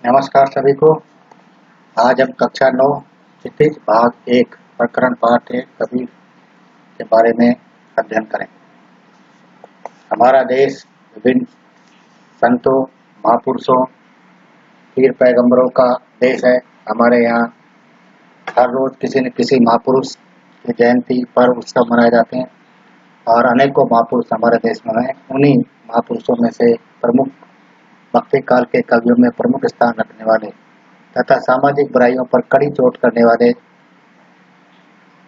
नमस्कार सभी को। आज हम कक्षा 9 क्षितिज भाग 1 प्रकरण पाठ 1 कबीर के बारे में अध्ययन करेंगे। हमारा देश विभिन्न संतों, महापुरुषों, पीर पैगंबरों का देश है। हमारे यहाँ हर रोज किसी न किसी महापुरुष की जयंती पर्व उत्सव मनाए जाते हैं और अनेकों महापुरुष हमारे देश में हैं। उन्हीं महापुरुषों में से प्रमुख भक्ति काल के कवियों में प्रमुख स्थान रखने वाले तथा सामाजिक बुराइयों पर कड़ी चोट करने वाले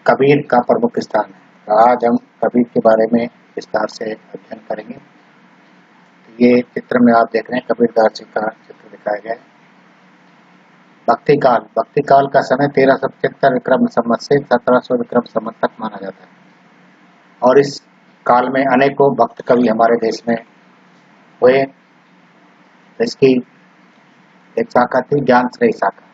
कबीर का प्रमुख स्थान है। तो आज हम कबीर के बारे में विस्तार से अध्ययन करेंगे। ये चित्र में आप देख रहे हैं कबीरदास जी का चित्र दिखाया गया है। भक्ति काल का समय 1375 विक्रम संवत से 1700 विक्रम संवत तक माना जाता है और इस काल में अनेकों भक्त कवि हमारे देश में हुए। इसकी एक शाखा थी ज्ञान श्रेय शाखा।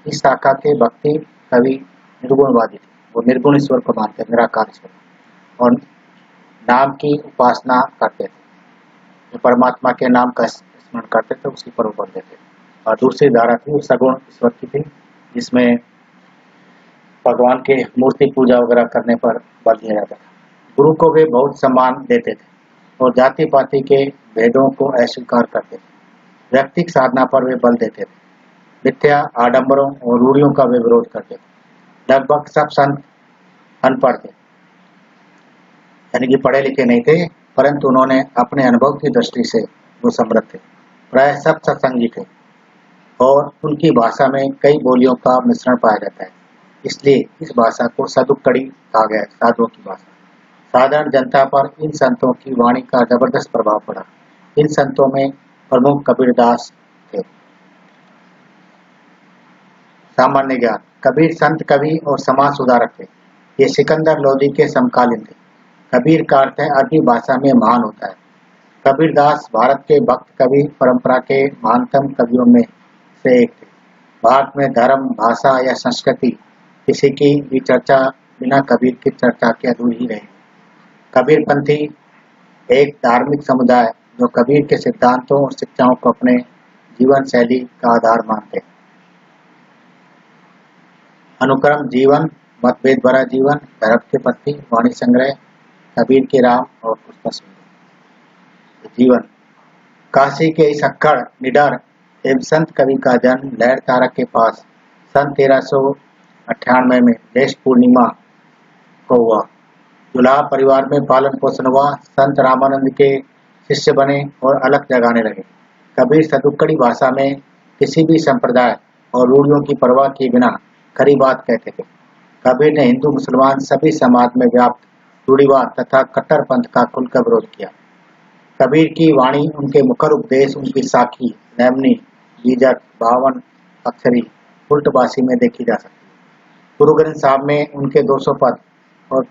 इस शाखा के भक्ति कवि निर्गुणवादी थे। वो निर्गुण ईश्वर को मानते, निराकार ईश्वर, और नाम की उपासना करते थे। जो परमात्मा के नाम का स्मरण करते थे उसी पर वो बोलते थे। और दूसरी धारा थी वो सगुण ईश्वर की थी, जिसमें भगवान के मूर्ति पूजा वगैरह करने पर बल दिया जाता था। गुरु को वे बहुत सम्मान देते थे और जाति पाति के भेदों को अस्वीकार करते थे। व्यक्तिक साधना पर वे बल देते थे। मिथ्या, आडंबरों और रूढ़ियों का वे विरोध करते थे। लगभग सब संत अनपढ़ थे, यानी कि पढ़े लिखे नहीं थे, परंतु उन्होंने अपने अनुभव की दृष्टि से वो समृद्ध थे। प्राय सब सत्संगी थे और उनकी भाषा में कई बोलियों का मिश्रण पाया जाता है। इसलिए इस भाषा को सदुक्कड़ी कहा गया है, साधुओं की भाषा। साधारण जनता पर इन संतों की वाणी का जबरदस्त प्रभाव पड़ा। इन संतों में प्रमुख कबीरदास थे। सामान्य ज्ञान। कबीर संत, कवि और समाज सुधारक थे। ये सिकंदर लोदी के समकालीन थे। कबीर का अर्थ है अरबी भाषा में महान होता है। कबीरदास भारत के भक्त कवि परंपरा के महानतम कवियों में से एक थे। भारत में धर्म, भाषा या संस्कृति किसी की भी चर्चा बिना कबीर की चर्चा के अधूरी ही रही। कबीरपंथी एक धार्मिक समुदाय जो कबीर के सिद्धांतों और शिक्षाओं को अपने जीवन शैली का आधार मानते हैं। अनुक्रम जीवन, मतभेद भरा जीवन, धर्म के प्रति वाणी संग्रह, कबीर के राम और पुष्प जीवन। काशी के इस अक्खड़, निडर एवं संत कवि का जन्म लहर तारा के पास सन 1398 में ज्येष्ठ पूर्णिमा को हुआ। दुल्हा परिवार में पालन पोषण हुआ। संत रामानंद के शिष्य बने और अलग जगाने लगे। कबीर सदुक्कड़ी भाषा में किसी भी संप्रदाय और रूढ़ियों की परवाह किए बिना खरी बात कहते थे। कबीर ने हिंदू मुसलमान सभी समाज में व्याप्त रूढ़िवाद तथा कट्टर पंथ का खुलकर विरोध किया। कबीर की वाणी, उनके मुखर उपदेश, उनकी साखी, नैमनी, बीजक, 52 अक्षरी उल्टबासी में देखी जा सकती है। गुरु ग्रंथ साहब में उनके 200 पद और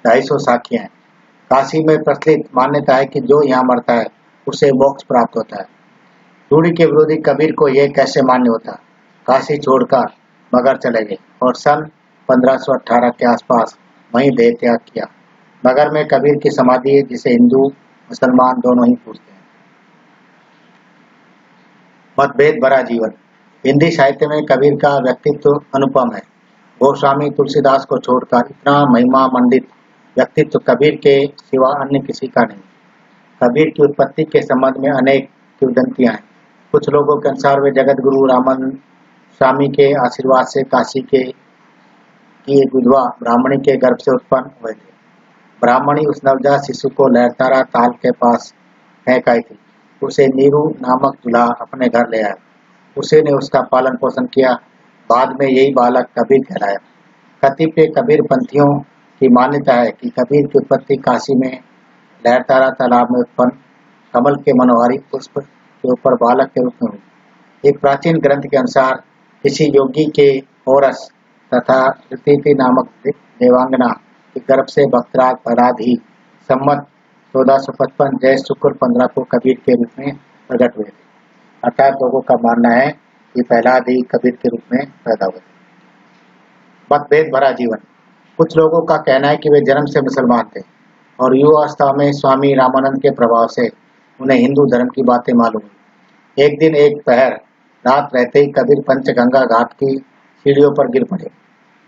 250 साखियां हैं। काशी में प्रचलित मान्यता है कि जो यहाँ मरता है उसे मोक्ष प्राप्त होता है। रूढ़ी के विरोधी कबीर को यह कैसे मान्य होता। काशी छोड़कर मगर चले गए और सन 1518 के आसपास वहीं देह त्याग किया। मगर में कबीर की समाधि है, जिसे हिंदू मुसलमान दोनों ही पूजते हैं। मतभेद भरा जीवन। हिंदी साहित्य में कबीर का व्यक्तित्व अनुपम है। गोस्वामी तुलसीदास को छोड़कर इतना महिमा मंडित व्यक्तित्व कबीर के सिवा अन्य किसी का नहीं। कबीर की उत्पत्ति के संबंध में अनेक किंवदंतियां हैं। कुछ लोगों के अनुसार वे जगत गुरु रामानंद स्वामी के आशीर्वाद से काशी के की एक विधवा ब्राह्मणी के गर्भ से उत्पन्न हुए थे। ब्राह्मणी उस नवजात शिशु को लहरतारा ताल के पास फेंक आई थी। उसे नीरू नामक दूल्हा अपने घर ले आया। उसी ने उसका पालन पोषण किया। बाद में यही बालक कबीर कहलाया। कतिपय कबीर पंथियों की मान्यता है कि कबीर की उत्पत्ति काशी में लहरतारा तालाब में उत्पन्न कमल के मनोहारी पुष्प के ऊपर बालक के रूप में हुई। एक प्राचीन ग्रंथ के अनुसार किसी योगी के औरस तथा ऋतिति नामक देवांगना के गर्भ से भक्तराज प्रहलाद ही संमत 1455 जय शुक्र 15 को कबीर के रूप में प्रकट हुए थे। अर्थात लोगों का मानना है कि प्रहलाद ही कबीर के रूप में पैदा हुए। मतभेद भरा जीवन। कुछ लोगों का कहना है कि वे जन्म से मुसलमान थे और युवावस्था में स्वामी रामानंद के प्रभाव से उन्हें हिंदू धर्म की बातें मालूम हुई। एक दिन एक पहर रात रहते ही कबीर पंचगंगा घाट की सीढ़ियों पर गिर पड़े।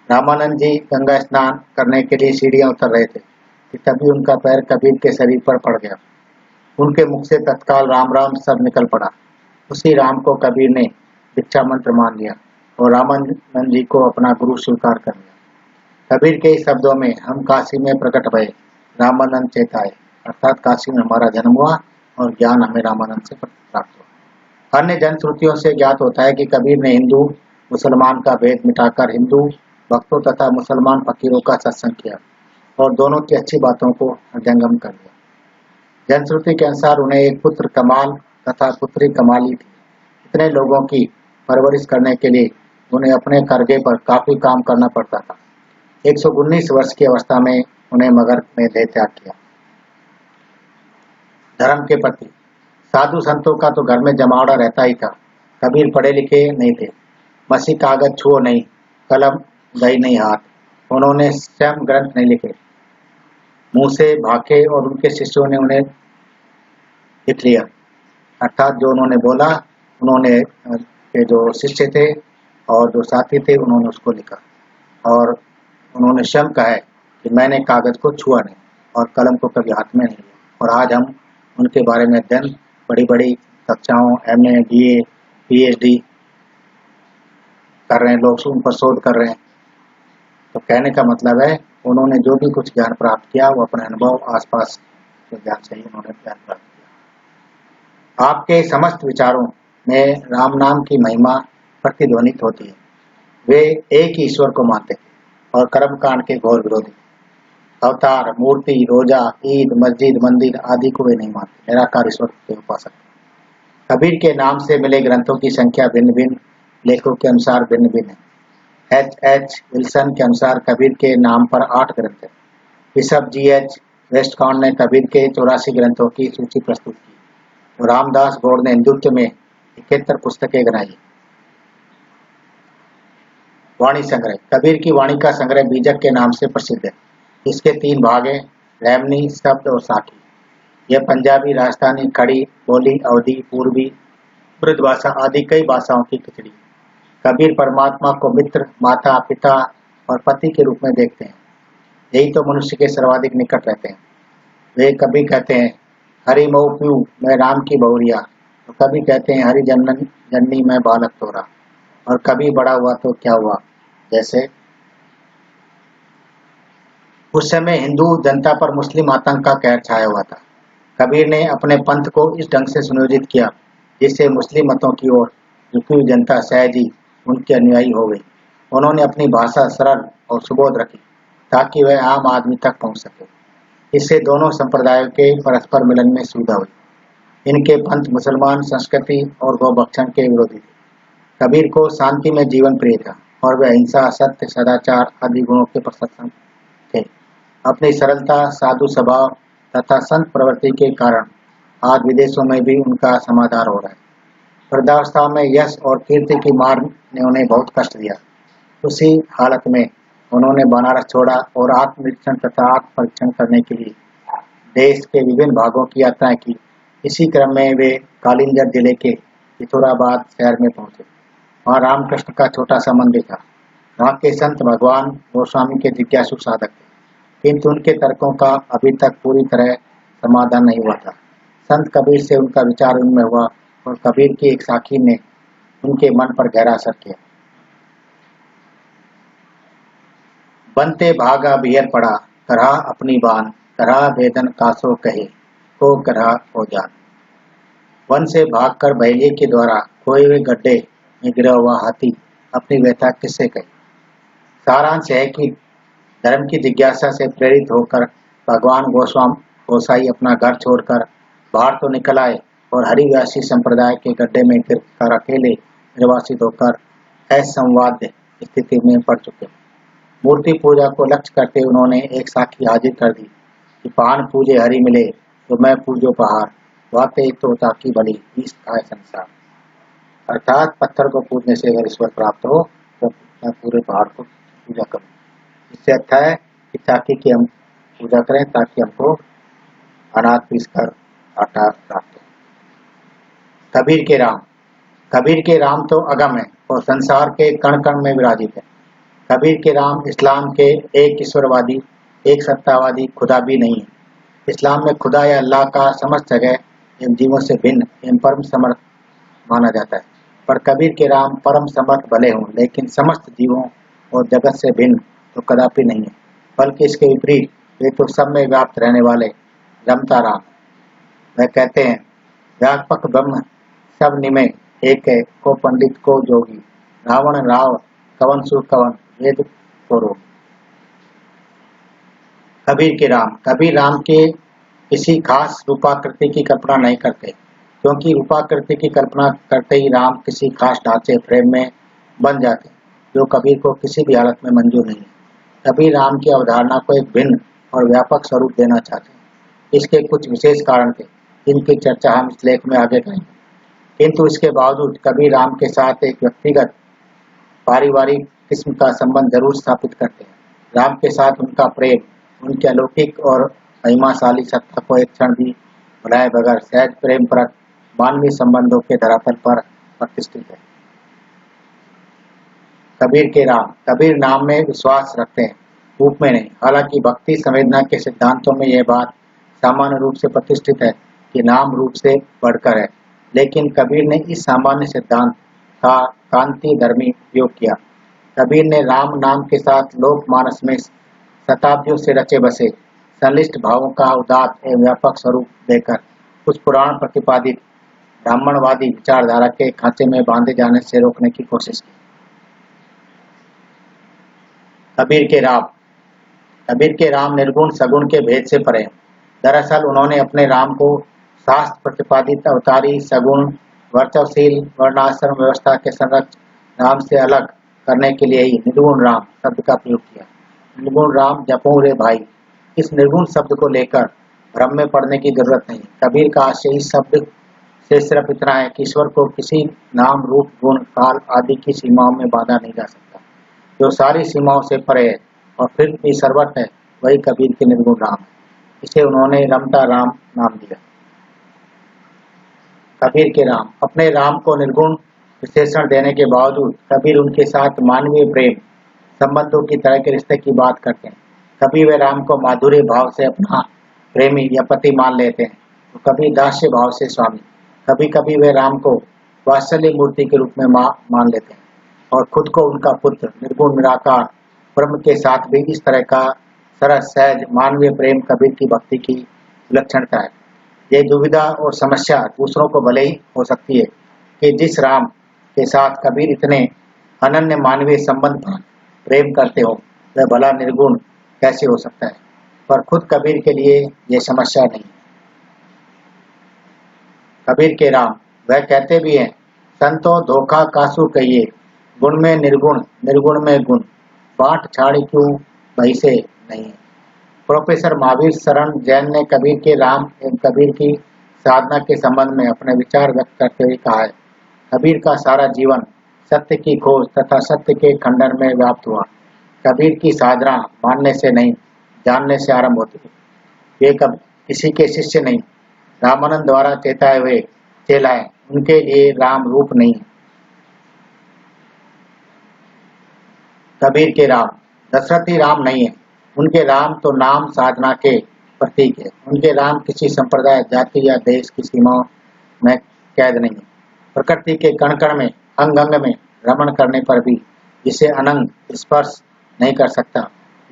रामानंद जी गंगा स्नान करने के लिए सीढ़ियां उतर रहे थे कि तभी उनका पैर कबीर के शरीर पर पड़ गया। उनके मुख से तत्काल राम राम शब्द निकल पड़ा। उसी राम को कबीर ने भिक्षा मंत्र मान लिया और रामानंद जी को अपना गुरु स्वीकार कर लिया। कबीर के इस शब्दों में हम काशी में प्रकट भये, रामानंद चेताए, अर्थात काशी में हमारा जन्म हुआ और ज्ञान हमें रामानंद से प्राप्त हुआ। अन्य जनश्रुतियों से ज्ञात होता है कि कबीर ने हिंदू मुसलमान का भेद मिटाकर हिंदू भक्तों तथा मुसलमान फकीरों का सत्संग किया और दोनों की अच्छी बातों को हृदयंगम कर लिया। जनश्रुति के अनुसार उन्हें एक पुत्र कमाल तथा पुत्री कमाली थी। इतने लोगों की परवरिश करने के लिए उन्हें अपने कर्जे पर काफी काम करना पड़ता था। 119 वर्ष की अवस्था में उन्हें मगध में देह त्याग किया। धर्म के प्रति साधु संतों का तो घर में जमावड़ा रहता ही था। कबीर पढ़े लिखे नहीं थे, मसी कागज छुओ नहीं, कलम गई नहीं हाथ। उन्होंने स्वयं ग्रंथ नहीं लिखे, मूसे भाके और उनके शिष्यों ने उन्हें लिख लिया, अर्थात जो उन्होंने बोला उन्होंने के जो शिष्य थे और जो साथी थे उन्होंने उसको लिखा और उन्होंने स्वयं कहा है कि मैंने कागज को छुआ नहीं और कलम को कभी हाथ में नहीं लिया। और आज हम उनके बारे में अध्ययन बड़ी बड़ी कक्षाओं MA BA PhD कर रहे हैं, लोग उन पर शोध कर रहे हैं। तो कहने का मतलब है उन्होंने जो भी कुछ ज्ञान प्राप्त किया वो अपने अनुभव आसपास के ज्ञान से ही उन्होंने ज्ञान प्राप्त किया। आपके समस्त विचारों में राम नाम की महिमा प्रतिध्वनित होती है। वे एक ही ईश्वर को मानते थे और कर्मकांड के घोर विरोधी। अवतार, मूर्ति, रोजा, ईद, मस्जिद, मंदिर आदि को वे नहीं मानते, निराकार ईश्वर के उपासक। कबीर के नाम से मिले ग्रंथों की संख्या भिन्न भिन्न लेखों के अनुसार भिन्न भिन्न है। H विल्सन के अनुसार कबीर के नाम पर 8 ग्रंथ है। बिशप GH वेस्टकाउंट ने कबीर के 84 ग्रंथों की सूची प्रस्तुत की और रामदास गौड़ ने हिंदुत्व में 71 पुस्तकें बनाई। वाणी संग्रह कबीर की वाणी का संग्रह बीजक के नाम से प्रसिद्ध है। इसके 3 भाग हैं, रहमनी, शब्द और साखी। यह पंजाबी, राजस्थानी, खड़ी बोली, अवधी, पूर्वी, ब्रजभाषा आदि कई भाषाओं की खिचड़ी। कबीर परमात्मा को मित्र, माता, पिता और पति के रूप में देखते हैं। यही तो मनुष्य के सर्वाधिक निकट रहते हैं। वे कभी कहते हैं हरि मऊ प्यू मैं राम की बहुरिया, तो कभी कहते हैं हरि जननी मैं बालक तोरा, और कभी बड़ा हुआ तो क्या हुआ। जैसे उस समय हिंदू जनता पर मुस्लिम आतंक का कहर छाया हुआ था। कबीर ने अपने पंथ को इस ढंग से सुनियोजित किया जिससे मुस्लिम मतों की ओर झुकी हुई जनता सहज ही उनके अनुयायी हो गई। उन्होंने अपनी भाषा सरल और सुबोध रखी ताकि वह आम आदमी तक पहुंच सके। इससे दोनों संप्रदायों के परस्पर मिलन में सुविधा हुई। इनके पंथ मुसलमान संस्कृति और गौभक्षण के विरोधी थे। कबीर को शांति में जीवन प्रिय था और वह अहिंसा, सत्य, सदाचार आदि गुणों के प्रशंसक थे। अपनी सरलता, साधु स्वभाव तथा संत प्रवृत्ति के कारण आज विदेशों में भी उनका समाचार हो रहा है। वृद्धावस्था में यश और कीर्ति की मार ने उन्हें बहुत कष्ट दिया। उसी हालत में उन्होंने बनारस छोड़ा और आत्मनिरीक्षण तथा आत्म परीक्षण करने के लिए देश के विभिन्न भागों की यात्राएं की। इसी क्रम में वे कालिंजर जिले के पिथौराबाद शहर में पहुंचे। वहाँ रामकृष्ण का छोटा सा मंदिर था। वहाँ के संत भगवान गोस्वामी के जिज्ञासु साधक थे, किंतु उनके तर्कों का अभी तक पूरी तरह समाधान नहीं हुआ था। संत कबीर से उनका विचार उनमें हुआ और कबीर की एक साखी ने उनके मन पर गहरा असर किया। बनते भागा बियर पड़ा, करहा अपनी बान, करहा वेदन कासो कहे, को करहा हो जान। वन से भागकर बहेलिए के द्वारा खोए हुए गड्ढे में गिरा हुआ हाथी अपनी व्यथा किससे कहे। सारांश है कि धर्म की जिज्ञासा से प्रेरित होकर भगवान गोसाई अपना घर छोड़कर बाहर तो निकल आए और हरिवासी संप्रदाय के गड्ढे में गिरकर अकेले निर्वासित होकर असंवाद्य स्थिति में पड़ चुके। मूर्ति पूजा को लक्ष्य करते उन्होंने एक साखी हाजिर कर दी कि पान पूजे हरि मिले तो मैं पूजो पहाड़, बातें तो ताकि भली इस खाए संसार। अर्थात पत्थर को पूजने से अगर ईश्वर प्राप्त हो तो मैं पूरे पहाड़ को पूजा करूँ। इससे अच्छा है कि ताकि की हम पूजा करें ताकि हमको अनाज पीस कर आटा प्राप्त हो। कबीर के राम कबीर के राम तो अगम है और संसार के कण कण में विराजित है। कबीर के राम इस्लाम के एक ईश्वरवादी, एक सत्तावादी खुदा भी नहीं है। इस्लाम में खुदा या अल्लाह का समस्त जगह एवं जीवों से भिन्न एवं परम समर्थ माना जाता है। पर कबीर के राम परम समर्थ भले हों, लेकिन समस्त जीवों और जगत से भिन्न तो कदापि नहीं है, बल्कि इसके विपरीत वे तो सब में व्याप्त रहने वाले रमता राम। वह कहते हैं, व्यापक ब्रह्म सब निमय एक है, को पंडित को जोगी, रावण राव कवन सु कवन, वेद को रोगी। कबीर के राम, कबीर राम के किसी खास रूपाकृति की कल्पना नहीं करते, क्योंकि रूपाकृति की कल्पना करते ही राम किसी खास ढांचे फ्रेम में बन जाते, जो कबीर को किसी भी हालत में मंजूर नहीं है। कबीर राम की अवधारणा को एक भिन्न और व्यापक स्वरूप देना चाहते हैं। इसके कुछ विशेष कारण थे, जिनकी चर्चा हम इस लेख में आगे करेंगे। किंतु इसके बावजूद कबीर राम के साथ एक व्यक्तिगत पारिवारिक किस्म का संबंध जरूर स्थापित करते हैं। राम के साथ उनका प्रेम उनके अलौकिक और महिमाशाली सत्ता को एक क्षण भी भुलाए बगैर सहज प्रेम परक मानवीय संबंधों के धरातल पर प्रतिष्ठित है। कबीर के राम, कबीर नाम में विश्वास रखते हैं, रूप में नहीं। हालांकि भक्ति संवेदना के सिद्धांतों में यह बात सामान्य रूप से प्रतिष्ठित है कि नाम रूप से बढ़कर है, लेकिन कबीर ने इस सामान्य सिद्धांत का कांति धर्मी उपयोग किया। कबीर ने राम नाम के साथ लोक मानस में शताब्दियों से रचे बसे संलिष्ट भावों का उदात्त एवं व्यापक स्वरूप देकर उस पुराण प्रतिपादित ब्राह्मणवादी विचारधारा के खांचे में बांधे जाने से रोकने की कोशिश की। कबीर के राम, कबीर के राम निर्गुण सगुण के भेद से परे हैं। दरअसल उन्होंने अपने राम को शास्त्र प्रतिपादित अवतारी सगुण वर्चवशील वर्णाश्रम व्यवस्था के संरक्षक राम से अलग करने के लिए ही निर्गुण राम शब्द का प्रयोग किया। निर्गुण राम जपो रे भाई, इस निर्गुण शब्द को लेकर भ्रम में पड़ने की जरूरत नहीं। कबीर का आशय इस शब्द से सिर्फ इतना है कि ईश्वर को किसी नाम रूप गुण काल आदि की सीमाओं में बांधा नहीं जा सकता। जो सारी सीमाओं से परे है और फिर भी सर्वत्र है, वही कबीर के निर्गुण राम है। इसे उन्होंने रमता राम नाम दिया। कबीर के राम, अपने राम को निर्गुण विशेषण देने के बावजूद कबीर उनके साथ मानवीय प्रेम संबंधों की तरह के रिश्ते की बात करते हैं। कभी वे राम को माधुर्य भाव से अपना प्रेमी या पति मान लेते हैं, तो कभी दास्य भाव से स्वामी। कभी कभी वे राम को वात्सल्य मूर्ति के रूप में मां मान लेते हैं और खुद को उनका पुत्र निर्गुण निराकार ब्रह्म के साथ भी इस तरह का सरस सहज मानवीय प्रेम कबीर की भक्ति की विलक्षणता है। ये दुविधा और समस्या दूसरों को भले ही हो सकती है कि जिस राम के साथ कबीर इतने अनन्य मानवीय संबंध पर प्रेम करते हो, वह भला निर्गुण कैसे हो सकता है। पर खुद कबीर के लिए यह समस्या नहीं। कबीर के राम, वह कहते भी हैं, संतो धोखा कासु कहिए, गुण में निर्गुण निर्गुण में गुण, बांट छाड़ी क्यों भई से नहीं। प्रोफेसर महावीर शरण जैन ने कबीर के राम एवं कबीर की साधना के संबंध में अपने विचार व्यक्त करते हुए कहा है, कबीर का सारा जीवन सत्य की खोज तथा सत्य के खंडन में व्याप्त हुआ। कबीर की साधना मानने से नहीं, जानने से आरंभ होती है। वे कब किसी के शिष्य नहीं, रामानंद द्वारा चेताए हुए चेला है। उनके लिए राम रूप नहीं। कबीर के राम दशरथी राम नहीं है। उनके राम तो नाम साधना के प्रतीक है। उनके राम किसी संप्रदाय जाति या देश की सीमाओं में कैद नहीं है। प्रकृति के कण कण में अंग अंग में रमण करने पर भी जिसे अनंग स्पर्श नहीं कर सकता,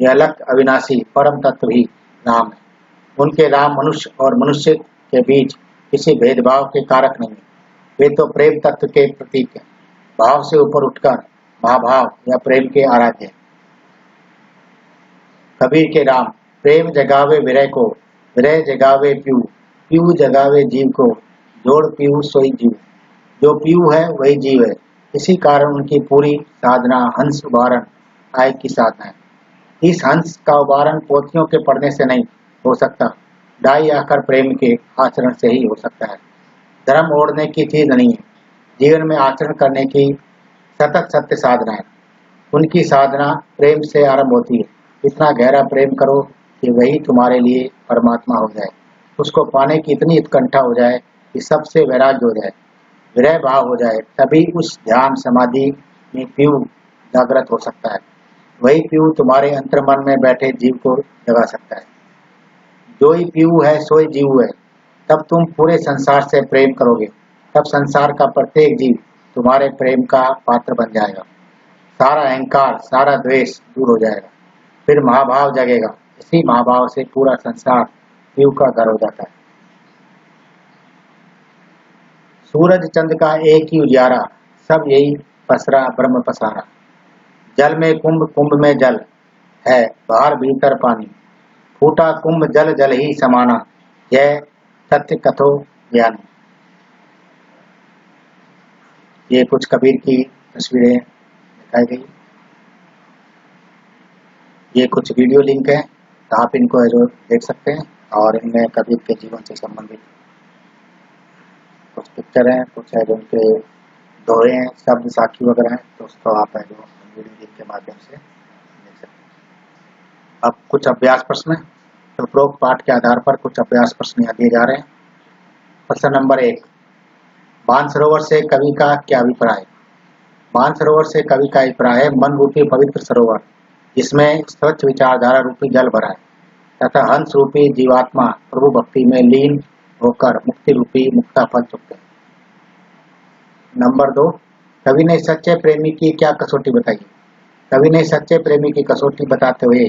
यह अलग अविनाशी परम तत्व ही राम है। उनके राम मनुष्य और मनुष्य के बीच किसी भेदभाव के कारक नहीं है। वे तो प्रेम तत्व के प्रतीक है, भाव से ऊपर उठकर महाभाव या प्रेम के आराध्य। कबीर के राम, प्रेम जगावे विरह को, विरह जगावे पीऊ, पीऊ जगावे जीव को, जोड़ पीऊ सोई जीव। जो पीऊ है वही जीव है। इसी कारण उनकी पूरी साधना हंस उबारण आय की साधना है। इस हंस का उबारण पोथियों के पढ़ने से नहीं हो सकता, डाई आकर प्रेम के आचरण से ही हो सकता है। धर्म ओढ़ने की चीज नहीं है, जीवन में आचरण करने की सतत सत्य साधना है। उनकी साधना प्रेम से आरंभ होती है। इतना गहरा प्रेम करो कि वही तुम्हारे लिए परमात्मा हो जाए, उसको पाने की इतनी उत्कंठा हो जाए कि सबसे वैराग्य हो जाए। विरह भाव हो जाए, तभी उस ध्यान समाधि में पीयू जागृत हो सकता है। वही पीयू तुम्हारे अंतर्मन में बैठे जीव को जगा सकता है। जो ही पीयू है सो ही जीव है। तब तुम पूरे संसार से प्रेम करोगे, तब संसार का प्रत्येक जीव तुम्हारे प्रेम का पात्र बन जाएगा। सारा अहंकार, सारा द्वेष दूर हो जाएगा, फिर महाभाव जगेगा। इसी महाभाव से पूरा संसार पीयू का घर हो जाता है। सूरज चंद का एक ही उजियारा, सब यही पसरा ब्रह्म पसारा। जल में कुंभ, कुंभ में जल है, बाहर भीतर पानी। फूटा कुंभ जल जल ही समाना, यह सत्य कथो ज्ञानी। ये कुछ कबीर की तस्वीरें दिखाई गई। ये कुछ वीडियो लिंक है, तो आप इनको जो देख सकते हैं, और इनमें कबीर के जीवन से संबंधित कुछ पिक्चर हैं, कुछ है जो उनके दोहे हैं, शब्द साखी वगैरह हैं, तो उसको आप है जो वीडियो लिंक के माध्यम से देख सकते हैं। अब कुछ अभ्यास प्रश्न, तो उपरोक्त पाठ के आधार पर कुछ अभ्यास प्रश्न यहाँ दिए जा रहे हैं। प्रश्न नंबर 1, मानसरोवर से कवि का क्या अभिप्राय? मानसरोवर से कवि का अभिप्राय है मन रूपी पवित्र सरोवर, जिसमें स्वच्छ विचारधारा रूपी जल भरा है, तथा हंस रूपी जीवात्मा प्रभु भक्ति में लीन होकर मुक्ति रूपी मुक्ता फल चुकते हैं। नंबर 2, कवि ने सच्चे प्रेमी की क्या कसौटी बताई? कवि ने सच्चे प्रेमी की कसौटी बताते हुए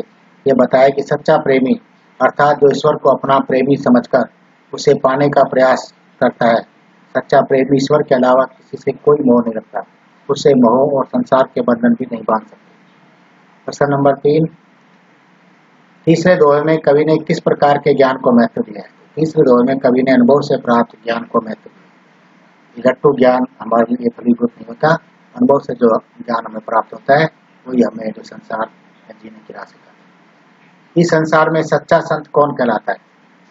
ये बताया कि सच्चा प्रेमी अर्थात जो ईश्वर को अपना प्रेमी समझकर उसे पाने का प्रयास करता है। सच्चा प्रेमी ईश्वर के अलावा किसी से कोई मोह नहीं रखता, उसे मोह और संसार के बंधन भी नहीं बांध सकते। प्रश्न नंबर 3, तीसरे दोहे में कवि ने किस प्रकार के ज्ञान को महत्व दिया है? तीसरे दोहे में कवि ने अनुभव से प्राप्त ज्ञान को महत्व दिया। लट्टू ज्ञान हमारे लिए फलीभूत नहीं होता, अनुभव से जो ज्ञान हमें प्राप्त होता है वही हमें जो संसार में जीने की राह सिखाता है। इस संसार में सच्चा संत कौन कहलाता है?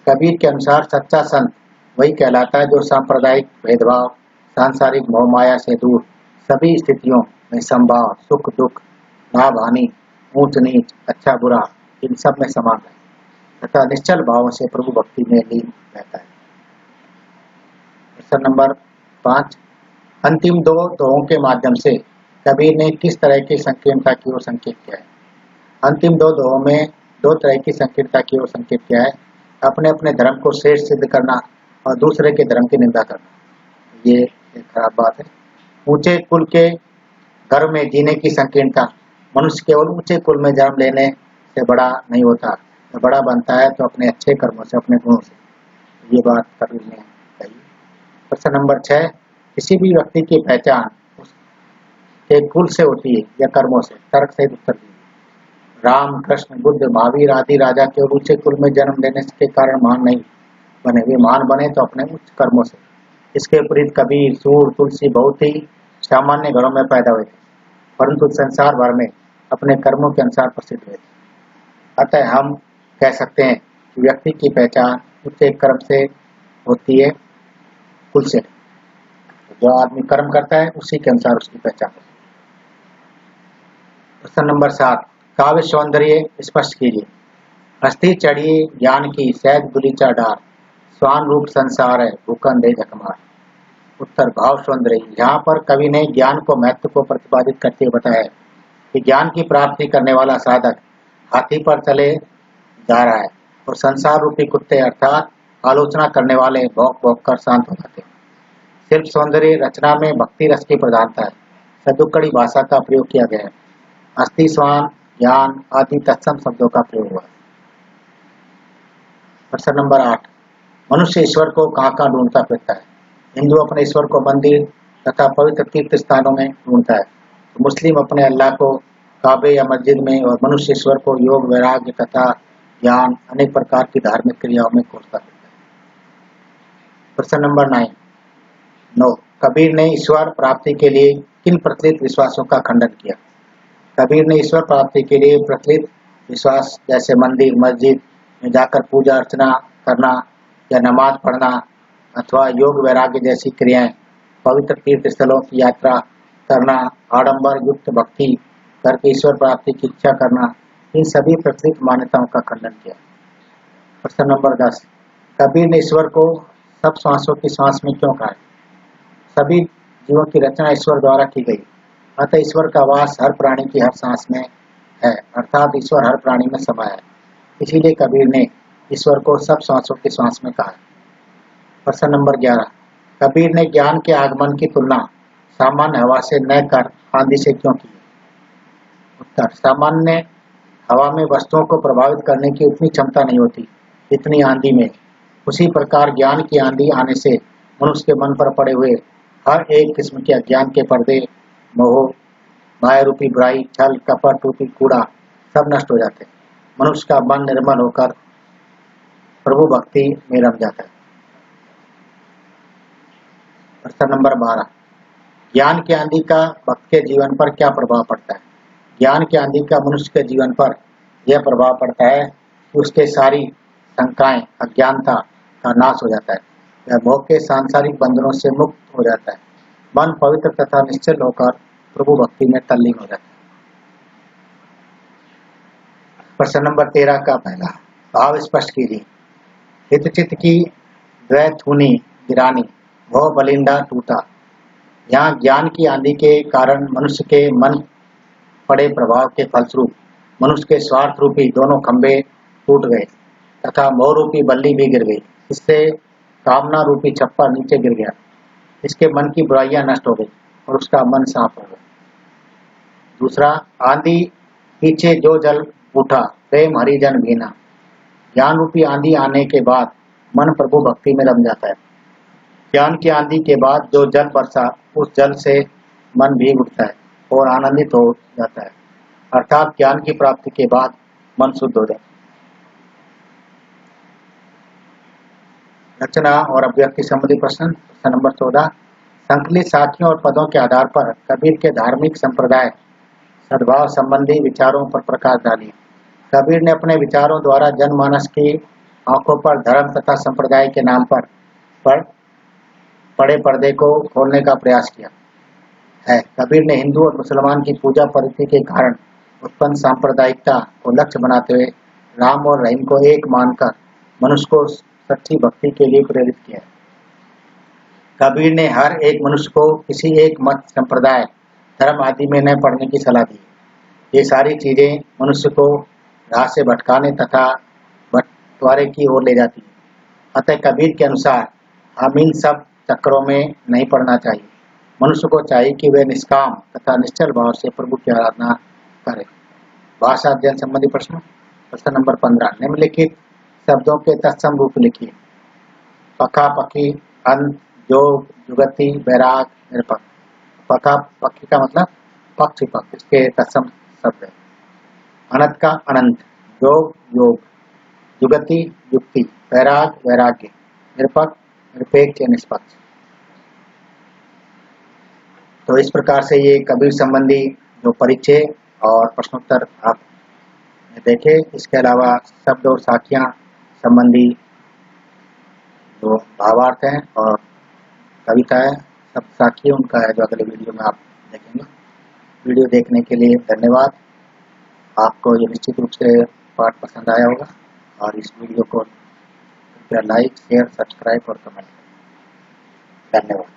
कबीर के अनुसार सच्चा संत वही कहलाता है जो सांप्रदायिक भेदभाव, सांसारिक मोह माया से दूर सभी स्थितियों में समभाव, सुख दुख, लाभ हानि, ऊंच नीच, अच्छा बुरा, इन सब में समान है तथा निश्चल भावों से प्रभु भक्ति में लीन रहता है। प्रश्न नंबर 5, अंतिम दो दोहों के माध्यम से कबीर ने किस तरह की संकीर्णता की ओर संकेत किया है? अंतिम दो दोहों में दो तरह की संकीर्णता की ओर संकेत किया है। अपने अपने धर्म को श्रेष्ठ सिद्ध करना और दूसरे के धर्म की निंदा करना, ये एक खराब बात है। ऊंचे कुल के घर में जीने की संकीर्णता, मनुष्य केवल ऊंचे कुल में जन्म लेने से बड़ा नहीं होता, तो बड़ा बनता है तो अपने अच्छे कर्मों से, अपने गुणों से। ये बात कबीर ने कही। प्रश्न नंबर 6, किसी भी व्यक्ति की पहचान उसके कुल से होती है या कर्मों से? तर्क से उत्तर दीजिए। राम, कृष्ण, बुद्ध, महावीर आदि राजा केवल ऊंचे कुल में जन्म लेने के कारण महान नहीं बने, वे महान बने तो अपने उच्च कर्मों से। इसके विपरीत कबीर, सूर, तुलसी बहुत ही सामान्य घरों में पैदा हुए थे, परंतु संसार भर में अपने कर्मों के अनुसार प्रसिद्ध हुए थे। अतः हम कह सकते हैं कि व्यक्ति की पहचान उच्च कर्म से होती है, कुल से। जो आदमी कर्म करता है उसी के अनुसार उसकी पहचान होती है। प्रश्न नंबर 7, काव्य सौंदर्य स्पष्ट कीजिए। हस्ती चढ़िए ज्ञान की सहज गुलीचा डार, स्वान रूप संसार है भूखन दे झकमार। उत्तर, भाव सौंदर्य। यहाँ पर कवि ने ज्ञान को महत्व को प्रतिपादित करते हुए बताया है कि ज्ञान की प्राप्ति करने वाला साधक हाथी पर चले जा रहा है और संसार रूपी कुत्ते अर्थात आलोचना करने वाले भौंक भौंक कर शांत हो जाते हैं। सिर्फ सौंदर्य रचना में भक्ति रस की प्रधानता है, सदुक्कड़ी भाषा का प्रयोग किया गया है। हस्ती, स्वान, ज्ञान आदि तत्सम शब्दों का प्रयोग हुआ है। प्रश्न नंबर 8, मनुष्य ईश्वर को कहाँ कहाँ ढूंढता फिरता है? हिंदू अपने ईश्वर को मंदिर तथा पवित्र तीर्थ स्थानों में ढूंढता है, तो मुस्लिम अपने अल्लाह को काबे या मस्जिद में, और मनुष्य ईश्वर को योग, वैराग्य तथा ज्ञान अनेक प्रकार की धार्मिक क्रियाओं में खोजता फिरता है। प्रश्न नंबर 9, कबीर ने ईश्वर प्राप्ति के लिए किन प्रचलित विश्वासों का खंडन किया? कबीर ने ईश्वर प्राप्ति के लिए प्रचलित विश्वास जैसे मंदिर, मस्जिद में जाकर पूजा अर्चना करना या नमाज पढ़ना अथवा योग वैराग्य जैसी क्रियाएं, पवित्र तीर्थ स्थलों की यात्रा करना, आडंबर युक्त भक्ति करके ईश्वर प्राप्ति की इच्छा करना, इन सभी प्रचलित मान्यताओं का खंडन किया। प्रश्न नंबर 10, कबीर ने ईश्वर को सब श्वासों की श्वास में क्यों कहा? सभी जीवों की रचना ईश्वर द्वारा की गई, अतः ईश्वर का वास हर प्राणी की हर सांस में है, अर्थात ईश्वर हर प्राणी में समाया है। इसीलिए कबीर ने ईश्वर को सब सांसों की सांस में कहा। प्रश्न नंबर 11, कबीर ने ज्ञान के आगमन की तुलना सामान्य हवा से न कर आंधी से क्यों की? उत्तर, सामान्य हवा में वस्तुओं को प्रभावित करने की उतनी क्षमता नहीं होती जितनी आंधी में। उसी प्रकार ज्ञान की आंधी आने से मनुष्य के मन पर पड़े हुए हर एक किस्म के अज्ञान के पर्दे, मोह, माया रूपी बुराई, छल, कपट रूपी कूड़ा सब नष्ट हो जाते हैं। मनुष्य का मन निर्मल होकर प्रभु भक्ति में रम जाता है। प्रश्न नंबर 12, ज्ञान की आंधी का भक्त के जीवन पर क्या प्रभाव पड़ता है? ज्ञान की आंधी का मनुष्य के जीवन पर यह प्रभाव पड़ता है कि उसके सारी शंकाएं, अज्ञानता का नाश हो जाता है। वह मोह के सांसारिक बंधनों से मुक्त हो जाता है। मन पवित्र तथा निश्चल होकर प्रभु भक्ति में तल्लीन हो जाता है। प्रश्न नंबर 13 का पहला भाव स्पष्ट कीजिए। हित चित्त की द्वैथुनी गिरानी, भव बलिंदा टूटा। यहाँ ज्ञान की आंधी के कारण मनुष्य के मन पड़े प्रभाव के फलस्वरूप मनुष्य के स्वार्थ रूपी दोनों खंभे टूट गए तथा मोह रूपी बल्ली भी गिर गई। इससे कामना रूपी छप्पर नीचे गिर गया। इसके मन की बुराइयां नष्ट हो गई और उसका मन साफ हो गया। दूसरा, आंधी पीछे जो जल उठा, प्रेम हरिजन भीना। ज्ञान रूपी आंधी आने के बाद मन प्रभु भक्ति में रम जाता है। ज्ञान की आंधी के बाद जो जल बरसा, उस जल से मन भीग उठता है और आनंदित हो जाता है, अर्थात ज्ञान की प्राप्ति के बाद मन शुद्ध हो जाता है। रचना और अभिव्यक्ति संबंधी प्रश्न। प्रश्न नंबर 14, संकलित साखियों और पदों के आधार पर कबीर के धार्मिक संप्रदाय सद्भाव संबंधी विचारों पर प्रकाश डालिए। कबीर ने अपने विचारों द्वारा जनमानस की आंखों पर धर्म तथा संप्रदाय के नाम पर पड़े पर्दे को खोलने का प्रयास किया है। कबीर ने हिंदू और मुसलमान की पूजा पद्धति के कारण उत्पन्न सांप्रदायिकता को लक्ष्य बनाते हुए राम और रहीम को एक मानकर मनुष्य को सच्ची भक्ति के लिए प्रेरित किया। कबीर ने हर एक मनुष्य को किसी एक मत, संप्रदाय, धर्म आदि में न पड़ने की सलाह दी। ये सारी चीजें मनुष्य को राह से भटकाने तथा बंटवारे की ओर ले जाती है। अतः कबीर के अनुसार हम इन सब चक्रों में नहीं पड़ना चाहिए। मनुष्य को चाहिए कि वह निष्काम तथा निश्चल भाव से प्रभु की आराधना करे। भाषा अध्ययन संबंधी प्रश्न। प्रश्न नंबर 15, निम्नलिखित शब्दों के तत्सम रूप लिखिए। पखा पखी, अंत, योग, जुगति, वैराग, निरपक्ष। पखा पखी का मतलब पक्षी पक्ष, इसके तत्सम शब्द है। अनंत का अनंत, योग योग, जुगति युक्ति, वैराग वैराग्य, निरपक्ष निरपेक्ष या निष्पक्ष। तो इस प्रकार से ये कबीर संबंधी जो परिचय और प्रश्नोत्तर आप देखे। इसके अलावा शब्द और साखियां संबंधी जो भावार्थ हैं और कविता है, सब साखी उनका है जो अगले वीडियो में आप देखेंगे। वीडियो देखने के लिए धन्यवाद। आपको ये निश्चित रूप से पाठ पसंद आया होगा और इस वीडियो को कृपया लाइक, शेयर, सब्सक्राइब और कमेंट करें। धन्यवाद।